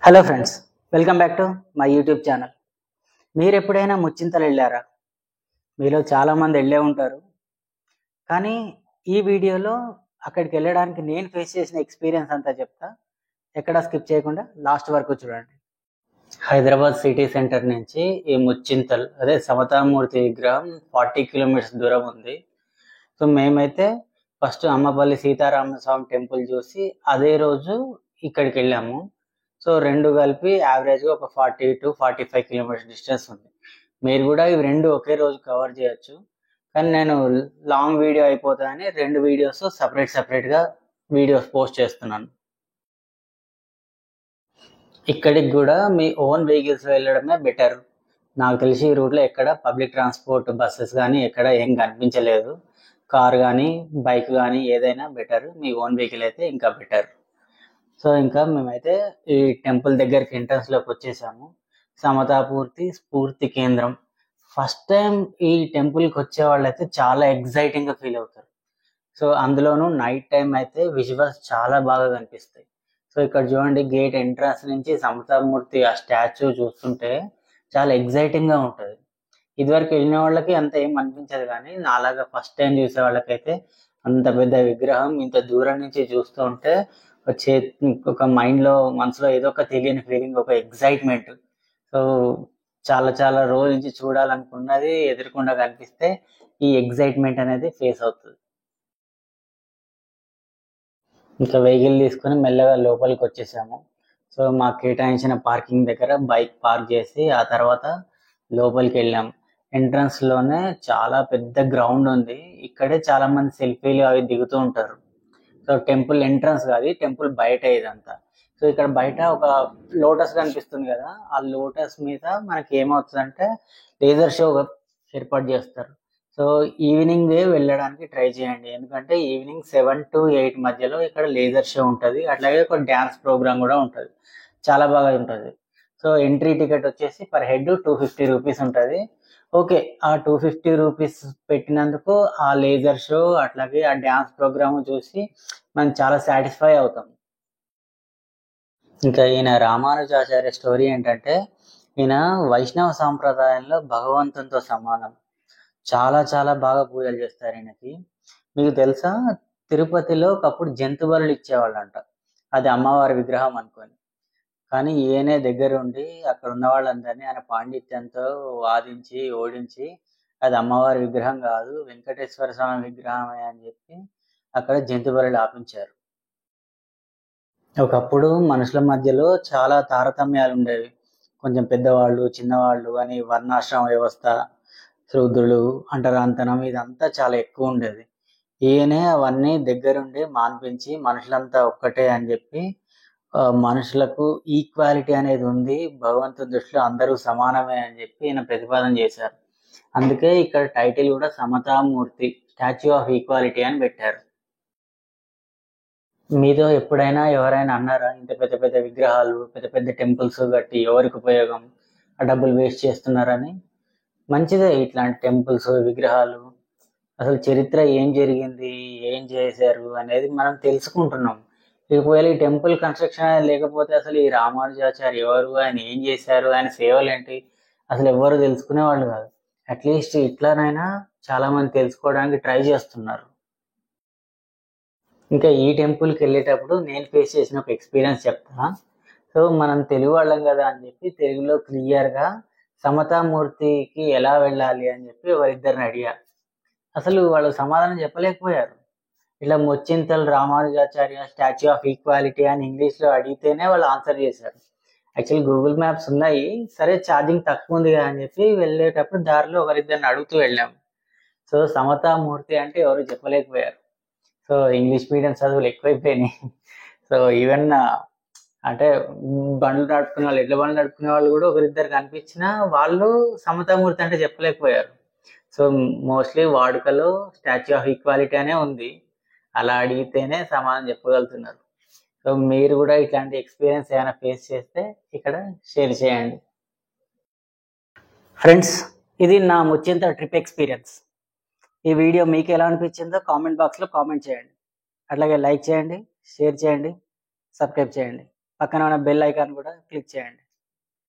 Hello friends, welcome back to my YouTube channel. మీరు ఎప్పుడైనా ముచ్చింతలు వెళ్ళారా? మీలో చాలామంది వెళ్ళే ఉంటారు. కానీ ఈ వీడియోలో అక్కడికి వెళ్ళడానికి నేను ఫేస్ చేసిన ఎక్స్పీరియన్స్ అంతా చెప్తా. ఎక్కడ స్కిప్ చేయకుండా లాస్ట్ వరకు చూడండి. హైదరాబాద్ సిటీ సెంటర్ నుంచి ఈ ముచ్చింతల్ అదే సమతామూర్తి విగ్రహం 40 కిలోమీటర్స్ దూరం ఉంది. సో మేమైతే ఫస్ట్ అమ్మపల్లి సీతారామ స్వామి టెంపుల్ చూసి అదే రోజు ఇక్కడికి వెళ్ళాము. సో రెండు కలిపి యావరేజ్గా ఒక 40 to 45 కిలోమీటర్స్ డిస్టెన్స్ ఉంది. మీరు కూడా ఇవి రెండు ఒకే రోజు కవర్ చేయొచ్చు. కానీ నేను లాంగ్ వీడియో అయిపోతుందని రెండు వీడియోస్ సపరేట్గా వీడియోస్ పోస్ట్ చేస్తున్నాను. ఇక్కడికి కూడా మీ ఓన్ వెహికల్స్ వెళ్ళడమే బెటర్. నాకు తెలిసి ఈ రూట్లో ఎక్కడ పబ్లిక్ ట్రాన్స్పోర్ట్ బస్సెస్ కానీ ఎక్కడ ఏం కనిపించలేదు. కార్ కానీ బైక్ కానీ ఏదైనా బెటర్. మీ ఓన్ వెహికల్ అయితే ఇంకా బెటర్. సో ఇంకా మేమైతే ఈ టెంపుల్ దగ్గరికి ఎంట్రన్స్లోకి వచ్చేసాము. సమతాపూర్తి స్ఫూర్తి కేంద్రం. ఫస్ట్ టైం ఈ టెంపుల్కి వచ్చే వాళ్ళైతే చాలా ఎగ్జైటింగ్గా ఫీల్ అవుతారు. సో అందులోనూ నైట్ టైం అయితే విజువల్స్ చాలా బాగా కనిపిస్తాయి. సో ఇక్కడ చూడండి, గేట్ ఎంట్రన్స్ నుంచి సమతామూర్తి ఆ స్టాచ్యూ చూస్తుంటే చాలా ఎగ్జైటింగ్గా ఉంటుంది. ఇదివరకు వెళ్ళిన వాళ్ళకి అంత ఏం అనిపించదు, కానీ నాలాగా ఫస్ట్ టైం చూసే వాళ్ళకైతే అంత పెద్ద విగ్రహం ఇంత దూరం నుంచి చూస్తూ ఉంటే వచ్చే ఒక మైండ్లో మనసులో ఏదో ఒక తెలియని ఫీలింగ్, ఒక ఎగ్జైట్మెంట్. సో చాలా రోజు నుంచి చూడాలనుకున్నది ఎదురకుండా కనిపిస్తే ఈ ఎగ్జైట్మెంట్ అనేది ఫేస్ అవుతుంది. ఇంకా వెహికల్ తీసుకొని మెల్లగా లోపలికి వచ్చేసాము. సో మాకు కేటాయించిన పార్కింగ్ దగ్గర బైక్ పార్క్ చేసి ఆ తర్వాత లోపలికి వెళ్ళాం. ఎంట్రన్స్లోనే చాలా పెద్ద గ్రౌండ్ ఉంది. ఇక్కడే చాలా మంది సెల్ఫీలు అవి దిగుతూ ఉంటారు. సో టెంపుల్ ఎంట్రన్స్ కాదు, టెంపుల్ బయట ఇదంతా. సో ఇక్కడ బయట ఒక లోటస్ కనిపిస్తుంది కదా, ఆ లోటస్ మీద మనకి ఏమవుతుందంటే లేజర్ షో ఏర్పాటు చేస్తారు. సో ఈవినింగ్ వెళ్ళడానికి ట్రై చేయండి, ఎందుకంటే ఈవినింగ్ 7 to 8 మధ్యలో ఇక్కడ లేజర్ షో ఉంటుంది. అట్లాగే ఒక డ్యాన్స్ ప్రోగ్రామ్ కూడా ఉంటుంది, చాలా బాగా ఉంటుంది. సో ఎంట్రీ టికెట్ వచ్చేసి పర్ హెడ్ 250 రూపీస్ ఉంటుంది. ఓకే, ఆ 250 రూపీస్ పెట్టినందుకు ఆ లేజర్ షో అట్లాగే ఆ డ్యాన్స్ ప్రోగ్రామ్ చూసి మనం చాలా సాటిస్ఫై అవుతాం. ఇంకా ఈయన రామానుజాచార్య స్టోరీ ఏంటంటే, ఈయన వైష్ణవ సాంప్రదాయంలో భగవంతునితో సమానం. చాలా బాగా పూజలు చేస్తారు ఈయనకి. మీకు తెలుసా, తిరుపతిలో ఒకప్పుడు జంతు బలులు ఇచ్చేవాళ్ళంట, అది అమ్మవారి విగ్రహం అనుకొని. కానీ ఈయనే దగ్గరుండి అక్కడ ఉన్న వాళ్ళందరినీ ఆయన పాండిత్యంతో వాదించి ఓడించి అది అమ్మవారి విగ్రహం కాదు, వెంకటేశ్వర స్వామి విగ్రహమే అని చెప్పి అక్కడ జంతు బలులు ఆపించారు. ఒకప్పుడు మనుషుల మధ్యలో చాలా తారతమ్యాలు ఉండేవి. కొంచెం పెద్దవాళ్ళు చిన్నవాళ్ళు అని వర్ణాశ్రమ వ్యవస్థ, శూద్రులు, అంటరాంతనం, ఇదంతా చాలా ఎక్కువ ఉండేది. ఈయనే అవన్నీ దగ్గరుండి మాన్పించి మనుషులంతా ఒక్కటే అని చెప్పి మనుషులకు ఈక్వాలిటీ అనేది ఉంది, భగవంతుడి దృష్టిలో అందరూ సమానమే అని చెప్పి ఈయన ప్రతిపాదన చేశారు. అందుకే ఇక్కడ టైటిల్ కూడా సమతామూర్తి, స్టాచ్యూ ఆఫ్ ఈక్వాలిటీ అని పెట్టారు. మీతో ఎప్పుడైనా ఎవరైనా అన్నారా, ఇంత పెద్ద పెద్ద విగ్రహాలు పెద్ద పెద్ద టెంపుల్స్ కట్టి ఎవరికి ఉపయోగం, ఆ డబ్బులు వేస్ట్ చేస్తున్నారని? మంచిదే ఇట్లాంటి టెంపుల్స్ విగ్రహాలు. అసలు చరిత్ర ఏం జరిగింది, ఏం చేశారు అనేది మనం తెలుసుకుంటున్నాం. ఒకవేళ ఈ టెంపుల్ కన్స్ట్రక్షన్ లేకపోతే అసలు ఈ రామానుజాచార్య ఎవరు, ఆయన ఏం చేశారు, ఆయన సేవలు ఏంటి, అసలు ఎవరు తెలుసుకునే వాళ్ళు కాదు. అట్లీస్ట్ ఇట్లానైనా చాలా మంది తెలుసుకోవడానికి ట్రై చేస్తున్నారు. ఇంకా ఈ టెంపుల్కి వెళ్ళేటప్పుడు నేను ఫేస్ చేసిన ఒక ఎక్స్పీరియన్స్ చెప్తా. సో మనం తెలుగు వాళ్ళం కదా అని చెప్పి తెలుగులో క్లియర్గా సమతామూర్తికి ఎలా వెళ్ళాలి అని చెప్పి ఎవరిద్దరిని అడిగా. అసలు వాళ్ళు సమాధానం చెప్పలేకపోయారు. ఇట్లా Muchintal Ramanujacharya statue of equality అని ఇంగ్లీష్లో అడిగితేనే వాళ్ళు ఆన్సర్ చేశారు. యాక్చువల్లీ గూగుల్ మ్యాప్స్ ఉన్నాయి, సరే ఛార్జింగ్ తక్కువ ఉంది కదా అని చెప్పి వెళ్ళేటప్పుడు దారిలో ఒకరిద్దరిని అడుగుతూ వెళ్ళాము. సో సమతామూర్తి అంటే ఎవరు చెప్పలేకపోయారు. సో ఇంగ్లీష్ మీడియం చదువులు ఎక్కువైపోయినాయి. సో ఈవెన్ అంటే బండ్లు నడుపుకునే వాళ్ళు, ఎడ్ల బండ్లు నడుపుకునే వాళ్ళు కూడా ఒకరిద్దరు కనిపించినా వాళ్ళు సమతామూర్తి అంటే చెప్పలేకపోయారు. సో మోస్ట్లీ వాడుకలో స్టాచ్యూ ఆఫ్ ఈక్వాలిటీ అనే ఉంది, అలా అడిగితేనే సమాధానం చెప్పగలుగుతున్నారు. సో మీరు కూడా ఇట్లాంటి ఎక్స్పీరియన్స్ ఏమైనా ఫేస్ చేస్తే ఇక్కడ షేర్ చేయండి. ఫ్రెండ్స్, ఇది నా ముచ్చింత ట్రిప్ ఎక్స్పీరియన్స్. ఈ వీడియో మీకు ఎలా అనిపించిందో కామెంట్ బాక్స్లో కామెంట్ చేయండి. అట్లాగే లైక్ చేయండి, షేర్ చేయండి, సబ్స్క్రైబ్ చేయండి. పక్కన ఉన్న బెల్ ఐకాన్ కూడా క్లిక్ చేయండి.